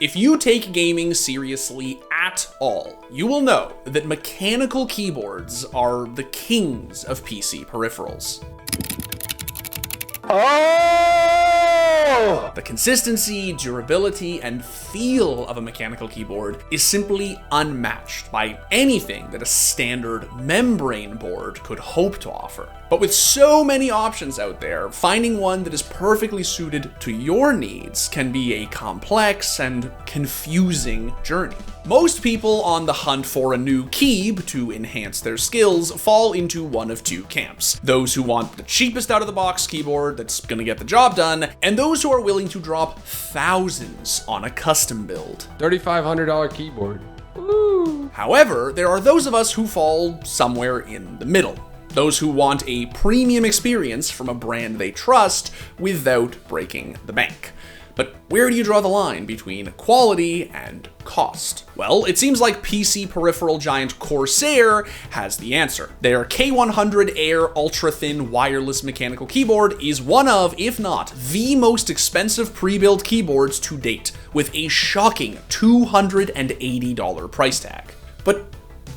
If you take gaming seriously at all, you will know that mechanical keyboards are the kings of PC peripherals. The consistency, durability, and feel of a mechanical keyboard is simply unmatched by anything that a standard membrane board could hope to offer. But with so many options out there, finding one that is perfectly suited to your needs can be a complex and confusing journey. Most people on the hunt for a new keyb to enhance their skills fall into one of two camps. Those who want the cheapest out of the box keyboard that's gonna get the job done, and those who are willing to drop thousands on a custom build. $3,500 keyboard. Woo. However, there are those of us who fall somewhere in the middle. Those who want a premium experience from a brand they trust without breaking the bank. But where do you draw the line between quality and cost? Well, it seems like PC peripheral giant Corsair has the answer. Their K100 Air ultra-thin wireless mechanical keyboard is one of, if not the most expensive pre-built keyboards to date, with a shocking $280 price tag. But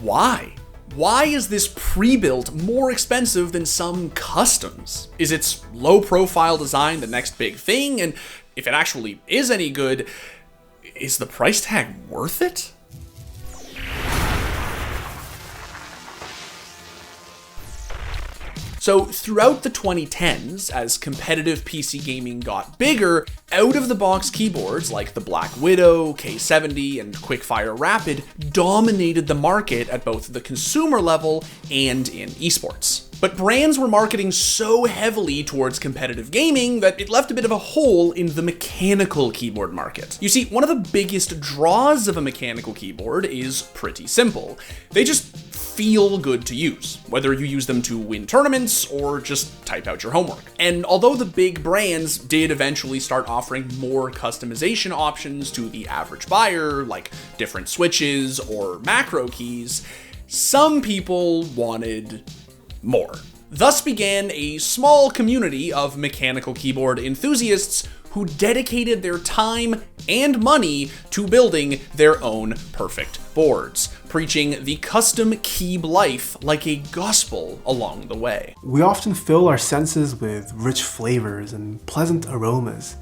why? Why is this pre-built more expensive than some customs? Is its low-profile design the next big thing? And if it actually is any good, is the price tag worth it? So throughout the 2010s, as competitive PC gaming got bigger, out-of-the-box keyboards like the Black Widow, K70, and Quickfire Rapid dominated the market at both the consumer level and in esports. But brands were marketing so heavily towards competitive gaming that it left a bit of a hole in the mechanical keyboard market. You see, one of the biggest draws of a mechanical keyboard is pretty simple. They just feel good to use, whether you use them to win tournaments or just type out your homework. And although the big brands did eventually start offering more customization options to the average buyer, like different switches or macro keys, some people wanted more. Thus began a small community of mechanical keyboard enthusiasts who dedicated their time and money to building their own perfect boards, preaching the custom keyb life like a gospel along the way. We often fill our senses with rich flavors and pleasant aromas,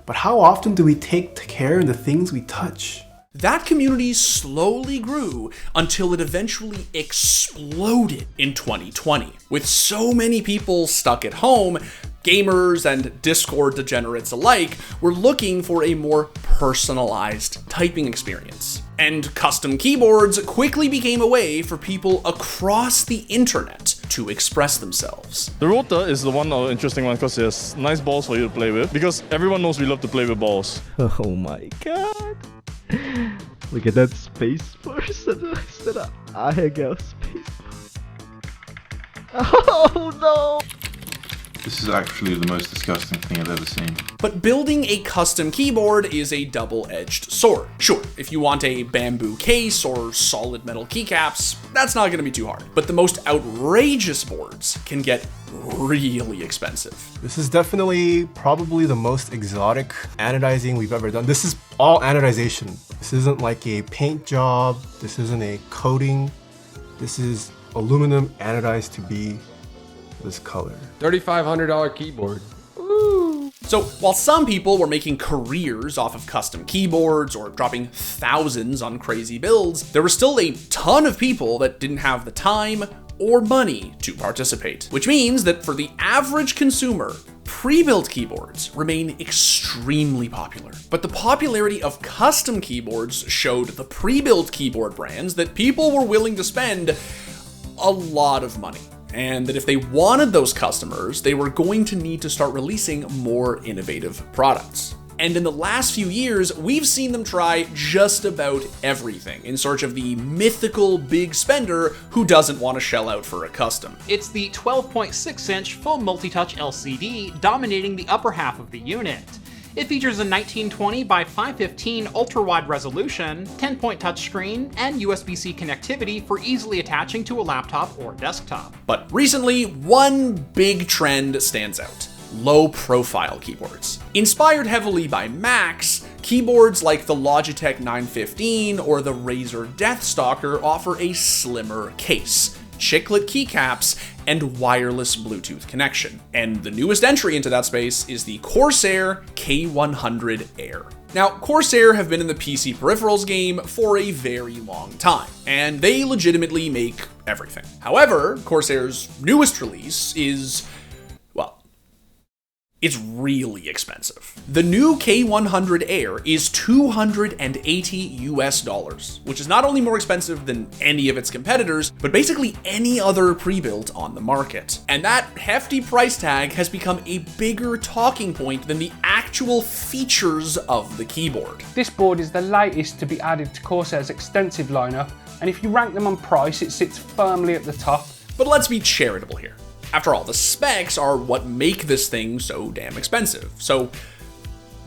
but how often do we take care in the things we touch? That community slowly grew until it eventually exploded in 2020. With so many people stuck at home, gamers and Discord degenerates alike were looking for a more personalized typing experience. And custom keyboards quickly became a way for people across the internet to express themselves. The rotor is the one interesting one because it has nice balls for you to play with, because everyone knows we love to play with balls. Oh my god. Look at that space force instead of I go space force. Oh no! This is actually the most disgusting thing I've ever seen. But building a custom keyboard is a double-edged sword. Sure, if you want a bamboo case or solid metal keycaps, that's not gonna be too hard. But the most outrageous boards can get really expensive. This is definitely probably the most exotic anodizing we've ever done. This is all anodization. This isn't like a paint job. This isn't a coating. This is aluminum anodized to be this color. $3,500 keyboard. So while some people were making careers off of custom keyboards or dropping thousands on crazy builds, there were still a ton of people that didn't have the time or money to participate. Which means that for the average consumer, pre-built keyboards remain extremely popular. But the popularity of custom keyboards showed the pre-built keyboard brands that people were willing to spend a lot of money. And that if they wanted those customers, they were going to need to start releasing more innovative products. And in the last few years, we've seen them try just about everything in search of the mythical big spender who doesn't want to shell out for a custom. It's the 12.6-inch full multi-touch LCD dominating the upper half of the unit. It features a 1920 by 515 ultra-wide resolution, 10-point touchscreen, and USB-C connectivity for easily attaching to a laptop or desktop. But recently, one big trend stands out: low-profile keyboards. Inspired heavily by Macs, Keyboards like the Logitech 915 or the Razer Deathstalker offer a slimmer case, chiclet keycaps, and wireless Bluetooth connection. And the newest entry into that space is the Corsair K100 Air. Now, Corsair have been in the PC peripherals game for a very long time, and they legitimately make everything. However, Corsair's newest release is, well, it's really expensive. The new K100 Air is $280 which is not only more expensive than any of its competitors, but basically any other pre-built on the market. And that hefty price tag has become a bigger talking point than the actual features of the keyboard. This board is the latest to be added to Corsair's extensive lineup, and if you rank them on price, it sits firmly at the top. But let's be charitable here. After all, the specs are what make this thing so damn expensive. So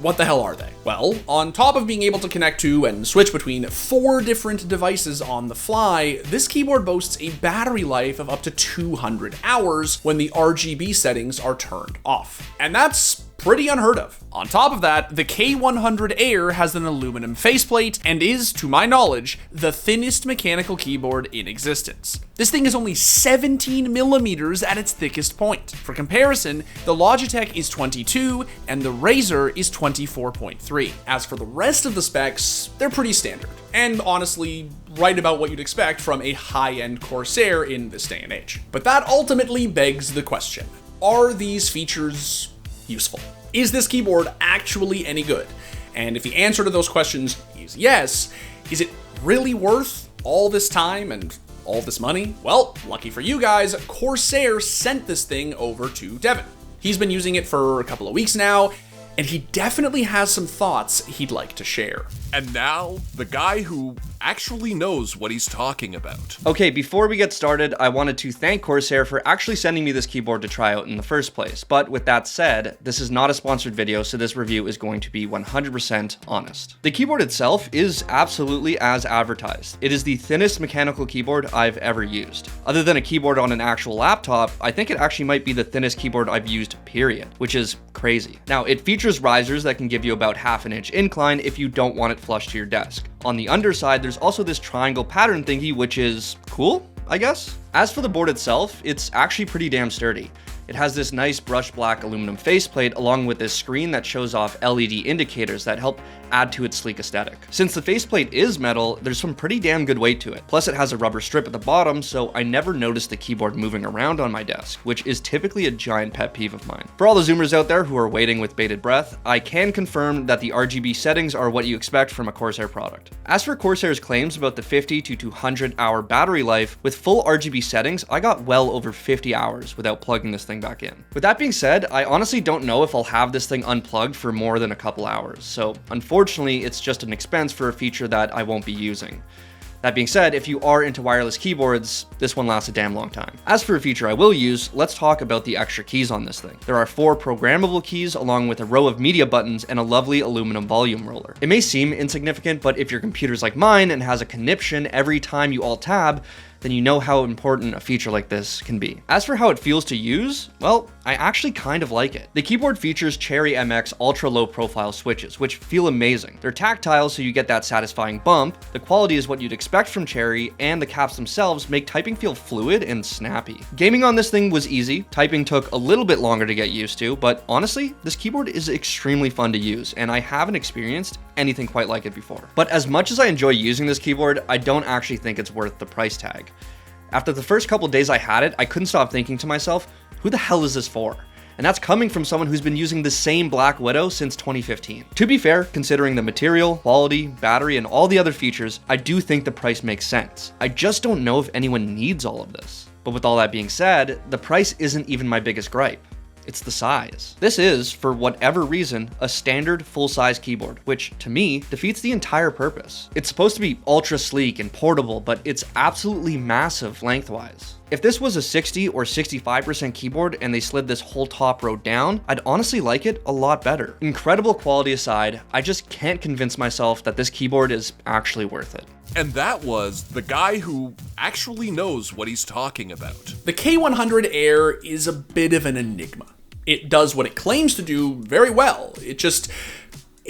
what the hell are they? Well, on top of being able to connect to and switch between 4 different devices on the fly, this keyboard boasts a battery life of up to 200 hours when the RGB settings are turned off. And that's pretty unheard of. On top of that, the K100 Air has an aluminum faceplate and is, to my knowledge, the thinnest mechanical keyboard in existence. This thing is only 17 millimeters at its thickest point. For comparison, the Logitech is 22 and the Razer is 24.3. As for the rest of the specs, they're pretty standard, and honestly, right about what you'd expect from a high-end Corsair in this day and age. But that ultimately begs the question, are these features useful? Is this keyboard actually any good? And if the answer to those questions is yes, is it really worth all this time and all this money? Well, lucky for you guys, Corsair sent this thing over to Devin. He's been using it for a couple of weeks now, and he definitely has some thoughts he'd like to share. And now, the guy who actually knows what he's talking about. Okay, before we get started, I wanted to thank Corsair for actually sending me this keyboard to try out in the first place. But with that said, this is not a sponsored video, so this review is going to be 100% honest. The keyboard itself is absolutely as advertised. It is the thinnest mechanical keyboard I've ever used. Other than a keyboard on an actual laptop, I think it actually might be the thinnest keyboard I've used, period, which is crazy. Now, it features risers that can give you about half an inch incline if you don't want it flush to your desk. On the underside, there's also this triangle pattern thingy, which is cool, I guess. As for the board itself, it's actually pretty damn sturdy. It has this nice brushed black aluminum faceplate along with this screen that shows off LED indicators that help add to its sleek aesthetic. Since the faceplate is metal, there's some pretty damn good weight to it. Plus it has a rubber strip at the bottom, so I never noticed the keyboard moving around on my desk, which is typically a giant pet peeve of mine. For all the Zoomers out there who are waiting with bated breath, I can confirm that the RGB settings are what you expect from a Corsair product. As for Corsair's claims about the 50 to 200 hour battery life, with full RGB settings, I got well over 50 hours without plugging this thing back in. With that being said, I honestly don't know if I'll have this thing unplugged for more than a couple hours, so unfortunately it's just an expense for a feature that I won't be using. That being said, if you are into wireless keyboards, this one lasts a damn long time. As for a feature I will use, let's talk about the extra keys on this thing. There are 4 programmable keys along with a row of media buttons and a lovely aluminum volume roller. It may seem insignificant, but if your computer's like mine and has a conniption every time you alt-tab, then you know how important a feature like this can be. As for how it feels to use, well, I actually kind of like it. The keyboard features Cherry MX ultra low profile switches, which feel amazing. They're tactile, so you get that satisfying bump. The quality is what you'd expect from Cherry, and the caps themselves make typing feel fluid and snappy. Gaming on this thing was easy. Typing took a little bit longer to get used to, but honestly, this keyboard is extremely fun to use, and I haven't experienced anything quite like it before. But as much as I enjoy using this keyboard, I don't actually think it's worth the price tag. After the first couple days I had it, I couldn't stop thinking to myself, who the hell is this for? And that's coming from someone who's been using the same Black Widow since 2015. To be fair, considering the material, quality, battery, and all the other features, I do think the price makes sense. I just don't know if anyone needs all of this. But with all that being said, the price isn't even my biggest gripe. It's the size. This is, for whatever reason, a standard full-size keyboard, which, to me, defeats the entire purpose. It's supposed to be ultra sleek and portable, but it's absolutely massive lengthwise. If this was a 60 or 65% keyboard and they slid this whole top row down, I'd honestly like it a lot better. Incredible quality aside, I just can't convince myself that this keyboard is actually worth it. And that was the guy who actually knows what he's talking about. The K100 Air is a bit of an enigma. It does what it claims to do very well. It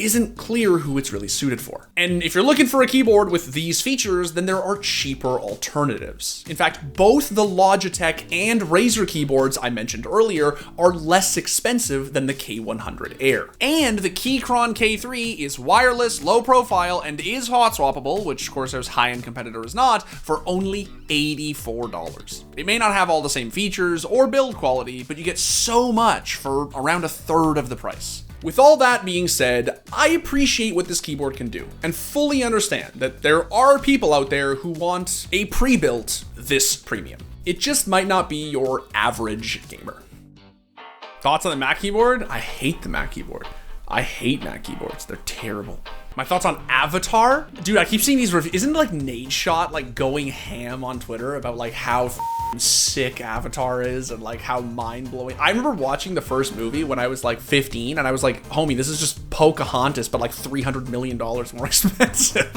isn't clear who it's really suited for. And if you're looking for a keyboard with these features, then there are cheaper alternatives. In fact, both the Logitech and Razer keyboards I mentioned earlier are less expensive than the K100 Air. And the Keychron K3 is wireless, low profile, and is hot swappable, which Corsair's high-end competitor is not, for only $84. It may not have all the same features or build quality, but you get so much for around a third of the price. With all that being said, I appreciate what this keyboard can do and fully understand that there are people out there who want a pre-built this premium. It just might not be your average gamer. Thoughts on the Mac keyboard? I hate the Mac keyboard. I hate Mac keyboards. They're terrible. My thoughts on Avatar? Dude, I keep seeing these reviews. Isn't like Nadeshot like going ham on Twitter about like how sick Avatar is and like how mind-blowing. I remember watching the first movie when I was like 15 and I was like, homie, this is just Pocahontas, but like $300 million more expensive.